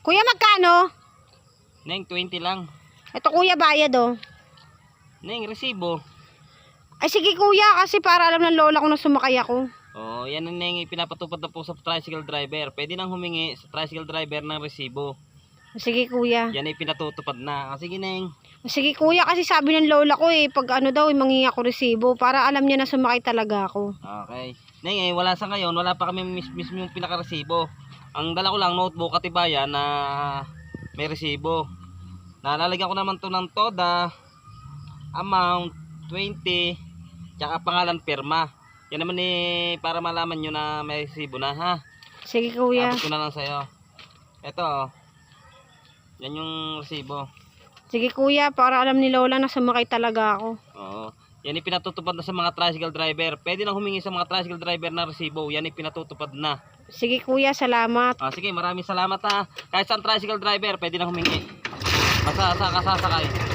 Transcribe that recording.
Kuya, magkano? Neng, 20 lang. Ito kuya, bayad oh. Neng, resibo. Ay sige kuya, kasi para alam ng lola ko na sumakay ako. Oh, yan ang Neng, pinapatupad na po sa tricycle driver. Pwede nang humingi sa tricycle driver ng resibo. Sige kuya. Yan ay pinatutupad na. Sige Neng. Sige kuya, kasi sabi ng lola ko pag ano daw, mangingi ako resibo para alam niya na sumakay talaga ako. Okay. Neng, wala sa ngayon, wala pa kami mismo yung pinakaresibo. Ang dala ko lang notebook katibayan na may resibo. Nalalagyan ko naman to ng TODA, amount, 20, tsaka pangalan, pirma. Yan naman para malaman nyo na may resibo na ha. Sige kuya. Abot ko na lang sa'yo. Ito yan yung resibo. Sige kuya, para alam ni lola na sumakay talaga ako. Oo. Yan yung pinatutupad na sa mga tricycle driver. Pwede nang humingi sa mga tricycle driver na resibo. Yan yung pinatutupad na. Sige kuya, salamat. Sige, maraming salamat ha. Kahit saan tricycle driver, pwede nang humingi. Basta sa kasasakay.